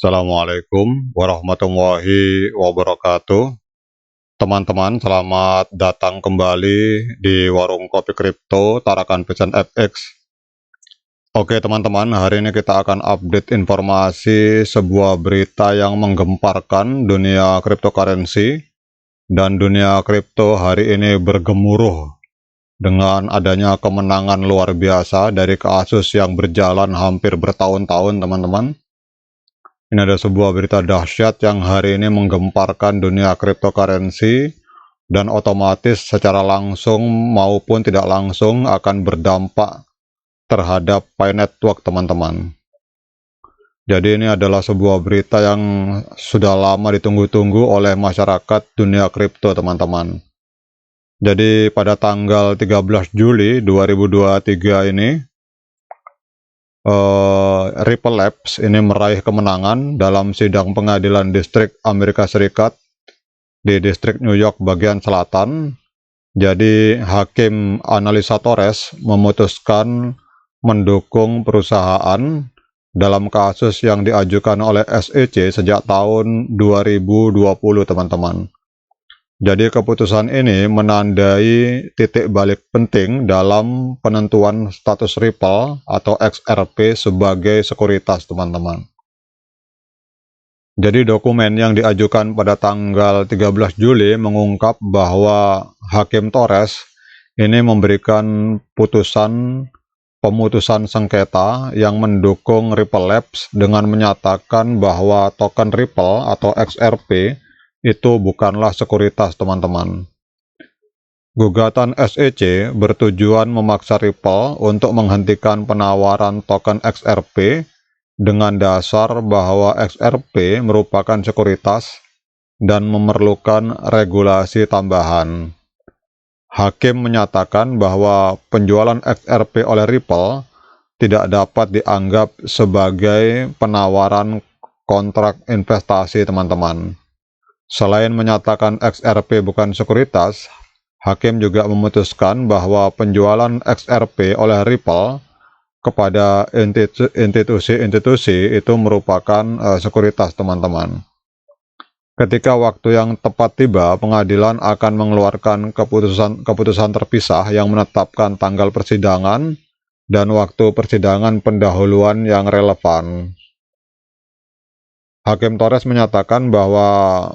Assalamualaikum warahmatullahi wabarakatuh. Teman-teman, selamat datang kembali di Warung Kopi Kripto Tarakan Pecan FX. Oke teman-teman, hari ini kita akan update informasi sebuah berita yang menggemparkan dunia cryptocurrency. Dan dunia kripto hari ini bergemuruh dengan adanya kemenangan luar biasa dari kasus yang berjalan hampir bertahun-tahun teman-teman. Ini ada sebuah berita dahsyat yang hari ini menggemparkan dunia cryptocurrency dan otomatis secara langsung maupun tidak langsung akan berdampak terhadap Pi Network teman-teman. Jadi ini adalah sebuah berita yang sudah lama ditunggu-tunggu oleh masyarakat dunia kripto teman-teman. Jadi pada tanggal 13 Juli 2023 ini Ripple Labs ini meraih kemenangan dalam sidang pengadilan distrik Amerika Serikat di distrik New York bagian selatan. Jadi hakim Analisa Torres memutuskan mendukung perusahaan dalam kasus yang diajukan oleh SEC sejak tahun 2020 teman-teman. Jadi keputusan ini menandai titik balik penting dalam penentuan status Ripple atau XRP sebagai sekuritas teman-teman. Jadi dokumen yang diajukan pada tanggal 13 Juli mengungkap bahwa Hakim Torres ini memberikan pemutusan sengketa yang mendukung Ripple Labs dengan menyatakan bahwa token Ripple atau XRP itu bukanlah sekuritas teman-teman. Gugatan SEC bertujuan memaksa Ripple untuk menghentikan penawaran token XRP dengan dasar bahwa XRP merupakan sekuritas dan memerlukan regulasi tambahan. Hakim menyatakan bahwa penjualan XRP oleh Ripple tidak dapat dianggap sebagai penawaran kontrak investasi teman-teman. Selain menyatakan XRP bukan sekuritas, hakim juga memutuskan bahwa penjualan XRP oleh Ripple kepada institusi-institusi itu merupakan sekuritas teman-teman. Ketika waktu yang tepat tiba, pengadilan akan mengeluarkan keputusan terpisah yang menetapkan tanggal persidangan dan waktu persidangan pendahuluan yang relevan. Hakim Torres menyatakan bahwa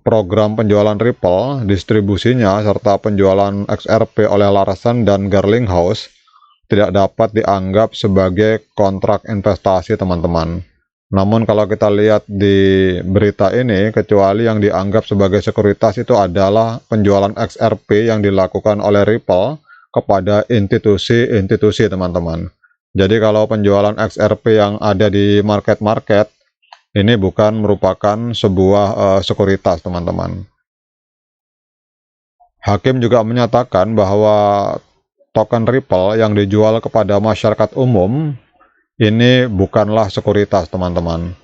program penjualan Ripple, distribusinya, serta penjualan XRP oleh Larsen dan Garlinghouse tidak dapat dianggap sebagai kontrak investasi teman-teman. Namun kalau kita lihat di berita ini, kecuali yang dianggap sebagai sekuritas itu adalah penjualan XRP yang dilakukan oleh Ripple kepada institusi-institusi teman-teman. Jadi kalau penjualan XRP yang ada di market-market, ini bukan merupakan sebuah sekuritas teman-teman. Hakim juga menyatakan bahwa token Ripple yang dijual kepada masyarakat umum ini bukanlah sekuritas teman-teman.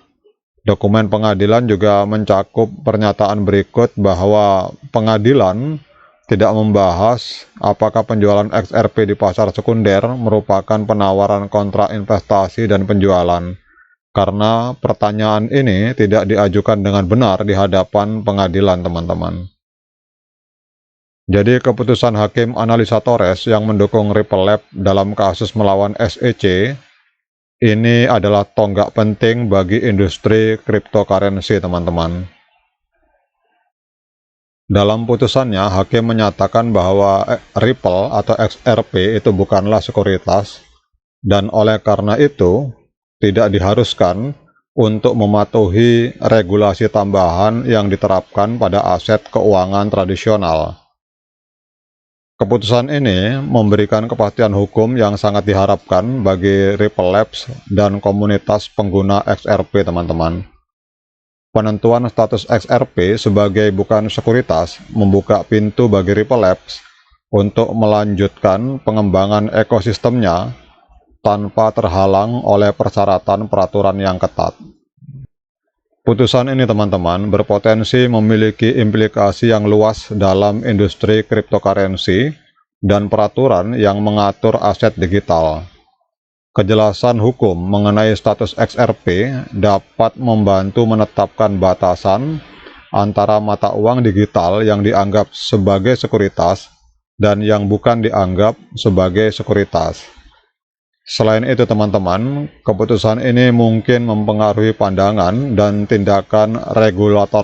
Dokumen pengadilan juga mencakup pernyataan berikut bahwa pengadilan tidak membahas apakah penjualan XRP di pasar sekunder merupakan penawaran kontrak investasi dan penjualan, karena pertanyaan ini tidak diajukan dengan benar di hadapan pengadilan teman-teman. Jadi keputusan Hakim Analisa Torres yang mendukung Ripple Lab dalam kasus melawan SEC ini adalah tonggak penting bagi industri cryptocurrency teman-teman. Dalam putusannya, Hakim menyatakan bahwa Ripple atau XRP itu bukanlah sekuritas, dan oleh karena itu tidak diharuskan untuk mematuhi regulasi tambahan yang diterapkan pada aset keuangan tradisional. Keputusan ini memberikan kepastian hukum yang sangat diharapkan bagi Ripple Labs dan komunitas pengguna XRP teman-teman. Penentuan status XRP sebagai bukan sekuritas membuka pintu bagi Ripple Labs untuk melanjutkan pengembangan ekosistemnya tanpa terhalang oleh persyaratan peraturan yang ketat. Putusan ini teman-teman berpotensi memiliki implikasi yang luas dalam industri cryptocurrency dan peraturan yang mengatur aset digital. Kejelasan hukum mengenai status XRP dapat membantu menetapkan batasan antara mata uang digital yang dianggap sebagai sekuritas dan yang bukan dianggap sebagai sekuritas. Selain itu teman-teman, keputusan ini mungkin mempengaruhi pandangan dan tindakan regulator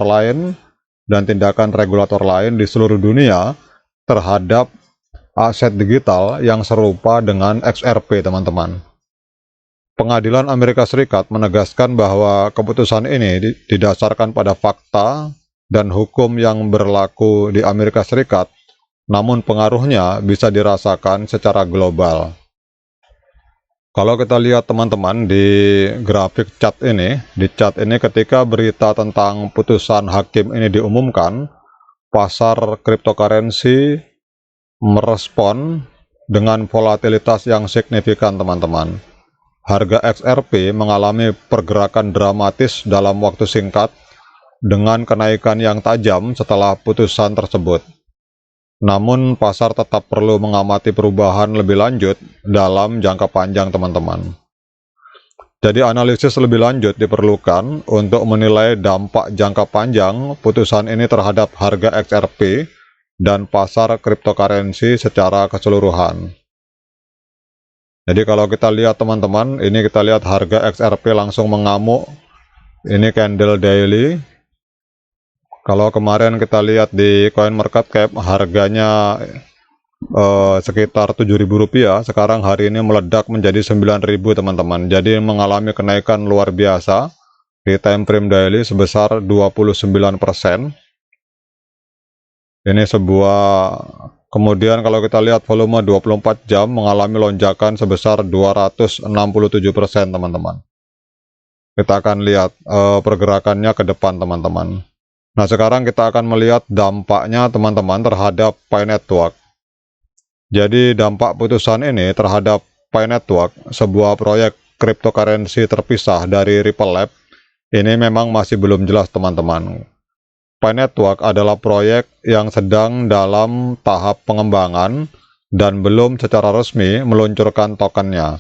lain di seluruh dunia terhadap aset digital yang serupa dengan XRP, teman-teman. Pengadilan Amerika Serikat menegaskan bahwa keputusan ini didasarkan pada fakta dan hukum yang berlaku di Amerika Serikat, namun pengaruhnya bisa dirasakan secara global. Kalau kita lihat teman-teman di grafik chart ini, ketika berita tentang putusan hakim ini diumumkan, pasar cryptocurrency merespon dengan volatilitas yang signifikan, teman-teman. Harga XRP mengalami pergerakan dramatis dalam waktu singkat dengan kenaikan yang tajam setelah putusan tersebut. Namun, pasar tetap perlu mengamati perubahan lebih lanjut dalam jangka panjang, teman-teman. Jadi, analisis lebih lanjut diperlukan untuk menilai dampak jangka panjang putusan ini terhadap harga XRP dan pasar cryptocurrency secara keseluruhan. Jadi kalau kita lihat teman-teman, ini kita lihat harga XRP langsung mengamuk. Ini candle daily. Kalau kemarin kita lihat di CoinMarketCap harganya sekitar Rp7.000, sekarang hari ini meledak menjadi Rp9.000, teman-teman. Jadi mengalami kenaikan luar biasa di time frame daily sebesar 29%. Ini kemudian kalau kita lihat volume 24 jam mengalami lonjakan sebesar 267%, teman-teman. Kita akan lihat pergerakannya ke depan, teman-teman. Nah, sekarang kita akan melihat dampaknya, teman-teman, terhadap Pi Network. Jadi dampak putusan ini terhadap Pi Network, sebuah proyek cryptocurrency terpisah dari Ripple Lab, ini memang masih belum jelas, teman-teman. Pi Network adalah proyek yang sedang dalam tahap pengembangan dan belum secara resmi meluncurkan tokennya.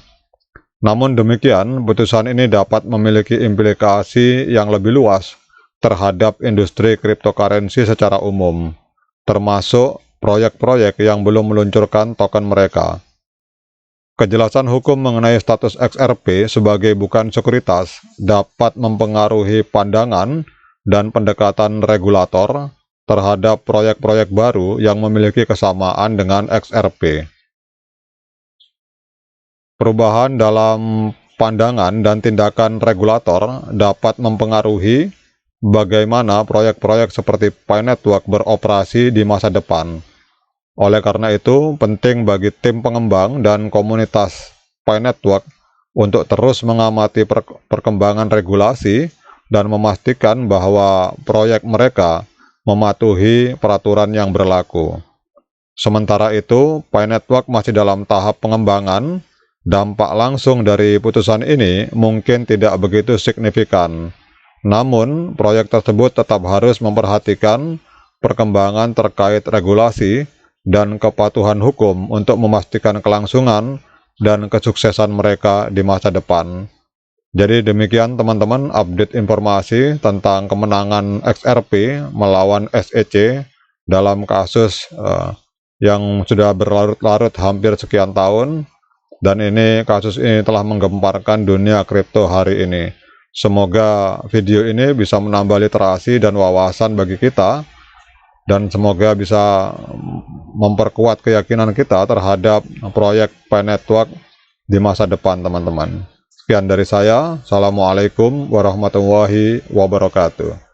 Namun demikian, putusan ini dapat memiliki implikasi yang lebih luas terhadap industri cryptocurrency secara umum, termasuk proyek-proyek yang belum meluncurkan token mereka. Kejelasan hukum mengenai status XRP sebagai bukan sekuritas dapat mempengaruhi pandangan dan pendekatan regulator terhadap proyek-proyek baru yang memiliki kesamaan dengan XRP. Perubahan dalam pandangan dan tindakan regulator dapat mempengaruhi bagaimana proyek-proyek seperti Pi Network beroperasi di masa depan. Oleh karena itu, penting bagi tim pengembang dan komunitas Pi Network untuk terus mengamati perkembangan regulasi dan memastikan bahwa proyek mereka mematuhi peraturan yang berlaku. Sementara itu, Pi Network masih dalam tahap pengembangan. Dampak langsung dari putusan ini mungkin tidak begitu signifikan. Namun, proyek tersebut tetap harus memperhatikan perkembangan terkait regulasi dan kepatuhan hukum untuk memastikan kelangsungan dan kesuksesan mereka di masa depan. Jadi demikian teman-teman update informasi tentang kemenangan XRP melawan SEC dalam kasus yang sudah berlarut-larut hampir sekian tahun, dan kasus ini telah menggemparkan dunia kripto hari ini. Semoga video ini bisa menambah literasi dan wawasan bagi kita, dan semoga bisa memperkuat keyakinan kita terhadap proyek Pi Network di masa depan, teman-teman. Sekian dari saya. Assalamualaikum warahmatullahi wabarakatuh.